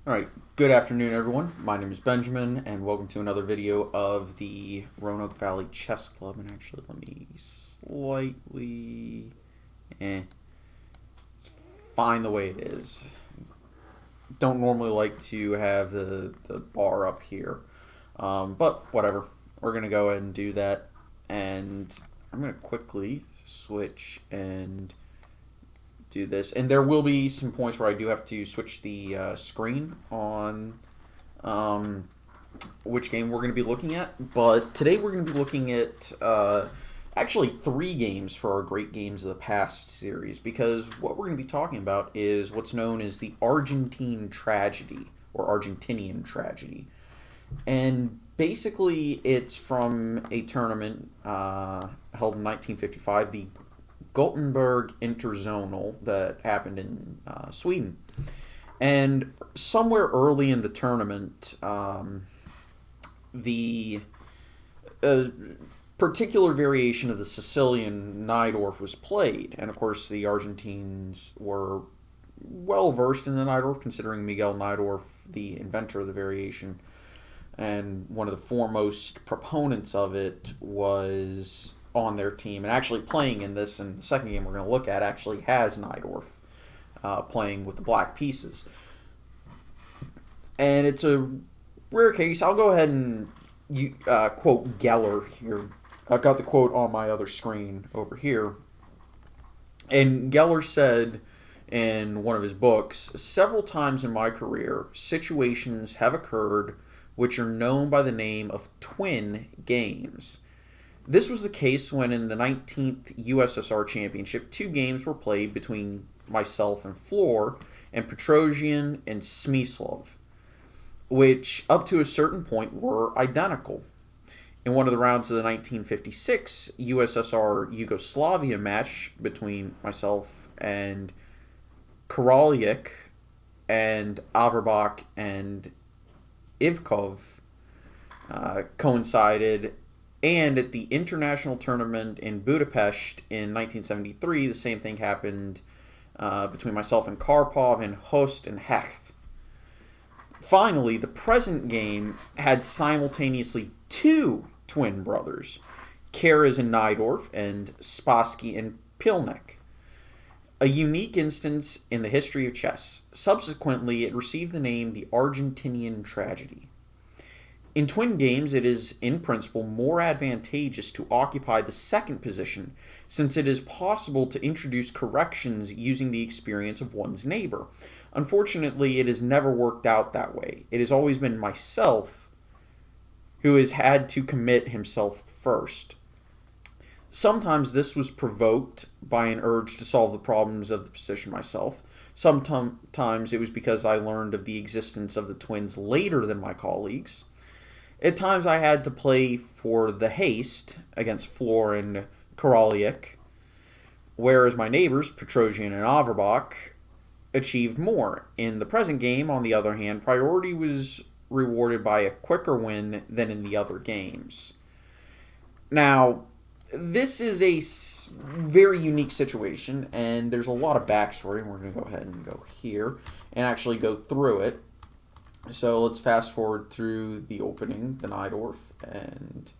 Alright, good afternoon everyone. My name is Benjamin and welcome to another video of the Roanoke Valley Chess Club. And actually let me slightly... it's fine the way it is. Don't normally like to have the bar up here. But whatever. We're going to go ahead and do that. And I'm going to quickly switch and do this, and there will be some points where I do have to switch the screen on which game we're going to be looking at. But today we're going to be looking at actually 3 games for our Great Games of the Past series, because what we're going to be talking about is what's known as the Argentine tragedy, or Argentinian tragedy. And basically it's from a tournament held in 1955, the Gothenburg Interzonal, that happened in Sweden. And somewhere early in the tournament, the particular variation of the Sicilian Najdorf was played. And of course, the Argentines were well versed in the Najdorf, considering Miguel Najdorf, the inventor of the variation, and one of the foremost proponents of it, was on their team and actually playing in this. And the second game we're going to look at actually has Najdorf playing with the black pieces. And it's a rare case. I'll go ahead and quote Geller here. I've got the quote on my other screen over here. And Geller said in one of his books, "Several times in my career, situations have occurred which are known by the name of twin games. This was the case when in the 19th USSR Championship, 2 games were played between myself and Floor, and Petrosian and Smyslov, which up to a certain point were identical. In one of the rounds of the 1956 USSR Yugoslavia match between myself and Karaljik and Averbach and Ivkov coincided. And at the international tournament in Budapest in 1973, the same thing happened between myself and Karpov and Host and Hecht. Finally, the present game had simultaneously 2 twin brothers, Karas and Najdorf and Spassky and Pilnik. A unique instance in the history of chess. Subsequently, it received the name the Argentinian tragedy. In twin games, it is, in principle, more advantageous to occupy the second position, since it is possible to introduce corrections using the experience of one's neighbor. Unfortunately, it has never worked out that way. It has always been myself who has had to commit himself first. Sometimes this was provoked by an urge to solve the problems of the position myself. Sometimes it was because I learned of the existence of the twins later than my colleagues. At times I had to play for the haste against Floor and Karaljik, whereas my neighbors, Petrosian and Averbach, achieved more. In the present game, on the other hand, priority was rewarded by a quicker win than in the other games." Now, this is a very unique situation, and there's a lot of backstory, and we're going to go ahead and go here and actually go through it. So let's fast forward through the opening, the Najdorf, and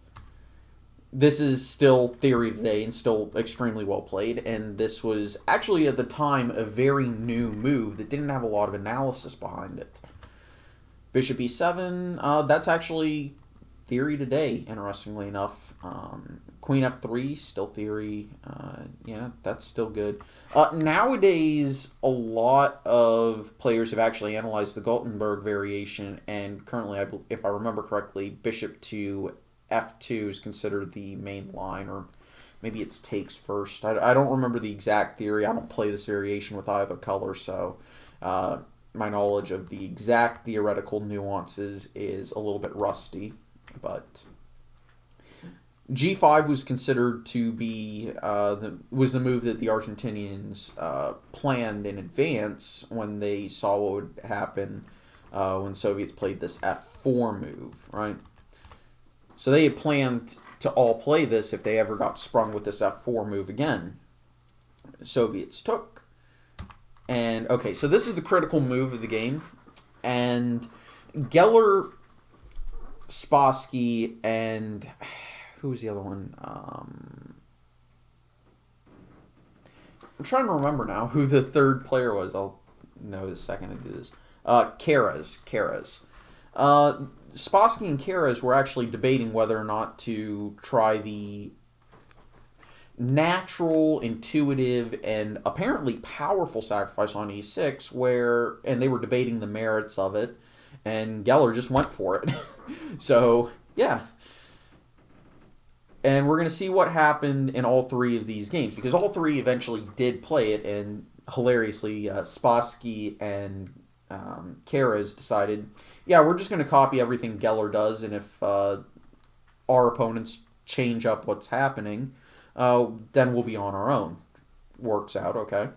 this is still theory today and still extremely well played. And this was actually at the time a very new move that didn't have a lot of analysis behind it. Bishop e7, that's actually theory today, interestingly enough. Queen f3, still theory. Yeah, that's still good. Nowadays, a lot of players have actually analyzed the Gothenburg variation, and currently, if I remember correctly, bishop to f2 is considered the main line, or maybe it's takes first. I don't remember the exact theory. I don't play this variation with either color, so my knowledge of the exact theoretical nuances is a little bit rusty, but G5 was considered to be was the move that the Argentinians planned in advance when they saw what would happen when Soviets played this F4 move, right? So they had planned to all play this if they ever got sprung with this F4 move again. Soviets took. And, okay, so this is the critical move of the game. And Geller, Spassky, and who was the other one? I'm trying to remember now who the third player was. I'll know the second I do this. Keres. Spassky and Keres were actually debating whether or not to try the natural, intuitive, and apparently powerful sacrifice on e6, and they were debating the merits of it, and Geller just went for it. So, yeah. And we're going to see what happened in all three of these games, because all three eventually did play it, and hilariously, Spassky and Keres decided, yeah, we're just going to copy everything Geller does, and if our opponents change up what's happening, then we'll be on our own. Works out, okay.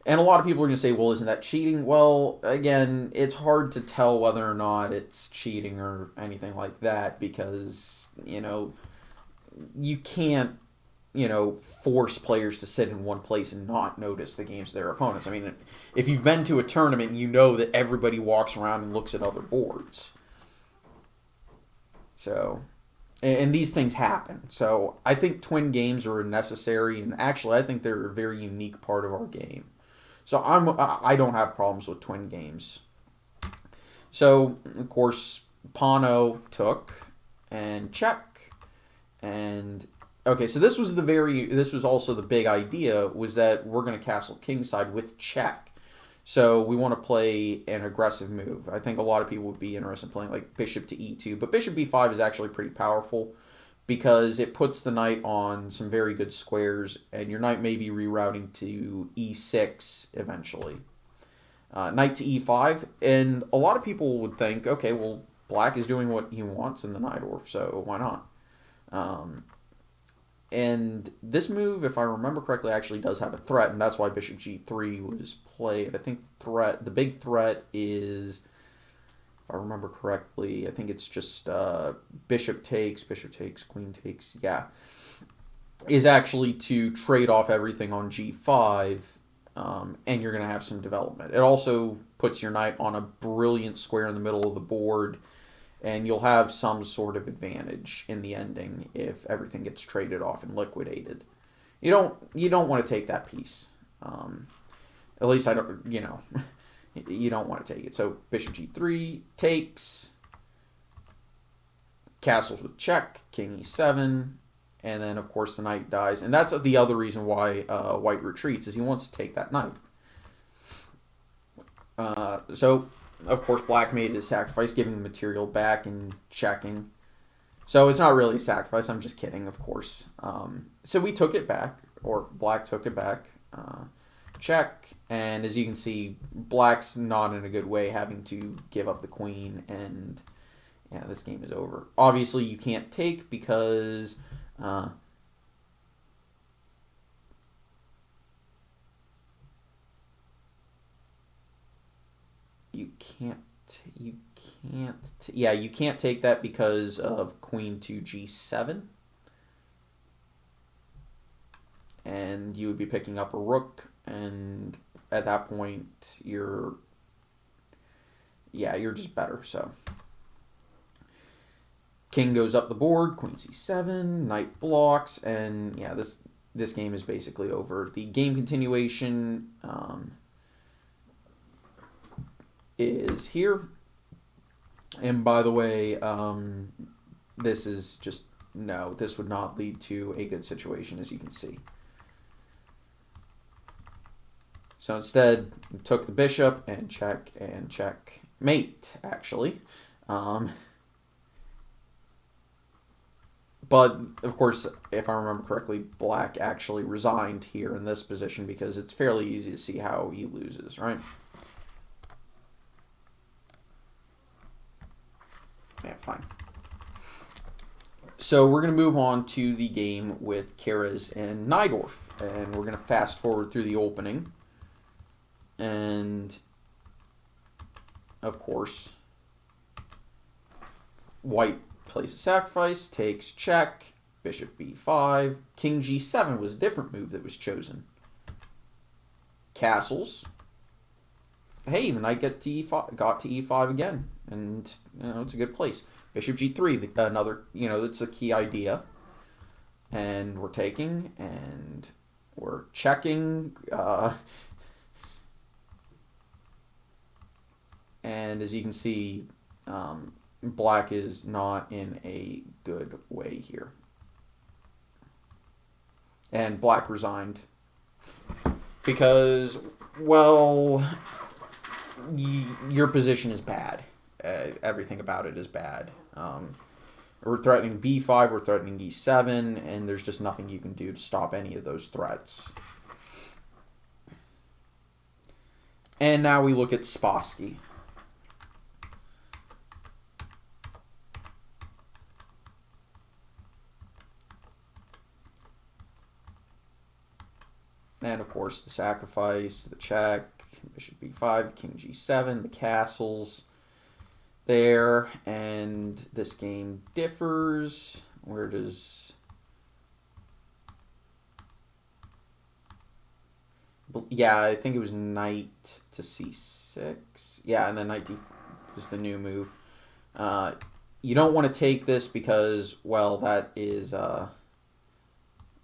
And a lot of people are going to say, well, isn't that cheating? Well, again, it's hard to tell whether or not it's cheating or anything like that because, you can't, force players to sit in one place and not notice the games of their opponents. I mean, if you've been to a tournament, you know that everybody walks around and looks at other boards. So, and these things happen. So, I think twin games are necessary, and actually, I think they're a very unique part of our game. So I don't have problems with twin games. So, of course, Pano took and check. And okay, so this was also the big idea, was that we're going to castle kingside with check. So we want to play an aggressive move. I think a lot of people would be interested in playing like bishop to e2, but bishop b5 is actually pretty powerful because it puts the knight on some very good squares, and your knight may be rerouting to e6 eventually. Knight to e5, and a lot of people would think, okay, well, black is doing what he wants in the Najdorf, so why not? And this move, if I remember correctly, actually does have a threat, and that's why bishop g3 was played. I think the big threat is, if I remember correctly, I think it's just bishop takes, queen takes, yeah, is actually to trade off everything on g5, and you're going to have some development. It also puts your knight on a brilliant square in the middle of the board, and you'll have some sort of advantage in the ending if everything gets traded off and liquidated. You don't want to take that piece. At least I don't, you don't want to take it. So bishop g3 takes, castles with check, king e7, and then of course the knight dies. And that's the other reason why white retreats, is he wants to take that knight. So of course black made his sacrifice, giving the material back and checking. So it's not really a sacrifice, I'm just kidding, of course. So we took it back, or black took it back. Check, and as you can see, black's not in a good way, having to give up the queen, and yeah, this game is over. Obviously, you can't take because you can't take that because of queen to g7. And you would be picking up a rook, and at that point, you're just better, so. King goes up the board, queen c7, knight blocks, and yeah, this game is basically over. The game continuation is here. And by the way, this is just, no, this would not lead to a good situation, as you can see. So instead, took the bishop and check mate, actually. But, of course, if I remember correctly, black actually resigned here in this position because it's fairly easy to see how he loses, right? Yeah, fine. So we're going to move on to the game with Keres and Najdorf. And we're going to fast forward through the opening. And, of course, white plays a sacrifice, takes check, bishop b5, king g7 was a different move that was chosen. Castles, hey, the knight got to e5 again, and it's a good place. Bishop g3, another, it's a key idea. And we're taking, and we're checking. And as you can see, black is not in a good way here. And black resigned. Because, well, your position is bad. Everything about it is bad. We're threatening b5, we're threatening e7, and there's just nothing you can do to stop any of those threats. And now we look at Spassky. And of course the sacrifice, the check, bishop b5, king g7, the castles there, and this game differs. Where does... Yeah, I think it was knight to c6. Yeah, and then knight d is the new move. You don't want to take this because, well, that is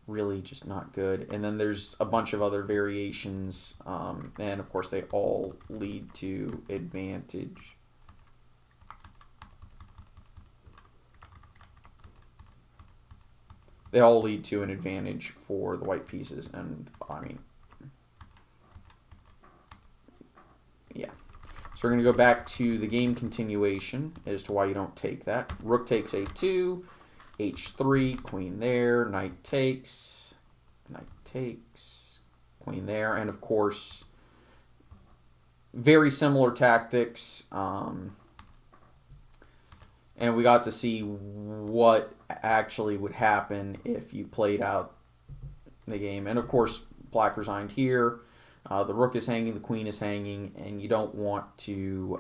really just not good. And then there's a bunch of other variations, and of course they all lead to advantage. They all lead to an advantage for the white pieces, and I mean, yeah. So we're going to go back to the game continuation as to why you don't take that. Rook takes a2, h3, queen there, knight takes, queen there, and of course, very similar tactics. And we got to see what actually would happen if you played out the game. And of course, black resigned here. The rook is hanging, the queen is hanging, and you don't want to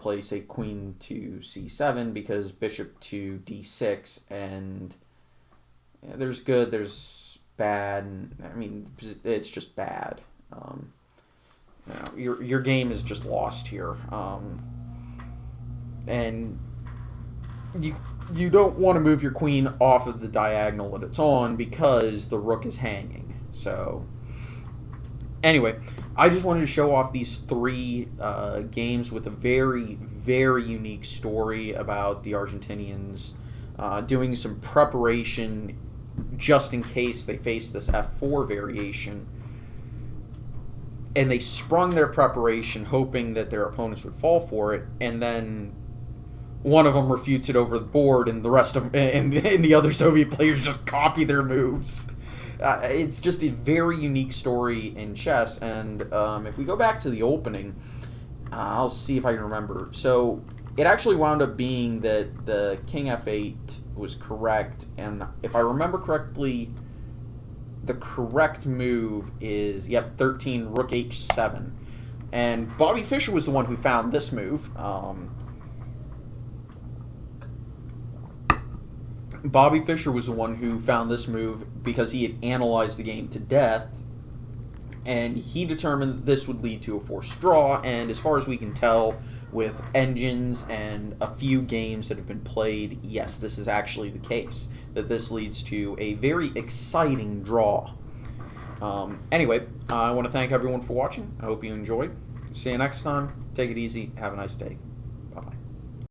play, say, queen to c7 because bishop to d6, and there's good, there's bad, and I mean it's just bad. Your game is just lost here, and you don't want to move your queen off of the diagonal that it's on because the rook is hanging. So anyway, I just wanted to show off these three games with a very, very unique story about the Argentinians doing some preparation just in case they face this f4 variation. And they sprung their preparation hoping that their opponents would fall for it, and then one of them refutes it over the board, and the rest of them, and the other Soviet players just copy their moves. It's just a very unique story in chess, and if we go back to the opening, I'll see if I can remember. So it actually wound up being that the king f8 was correct, and if I remember correctly, the correct move is, 13, rook h7. And Bobby Fischer was the one who found this move. Bobby Fischer was the one who found this move because he had analyzed the game to death, and he determined that this would lead to a forced draw, and as far as we can tell, with engines and a few games that have been played, yes, this is actually the case, that this leads to a very exciting draw. Anyway, I want to thank everyone for watching. I hope you enjoyed. See you next time. Take it easy. Have a nice day.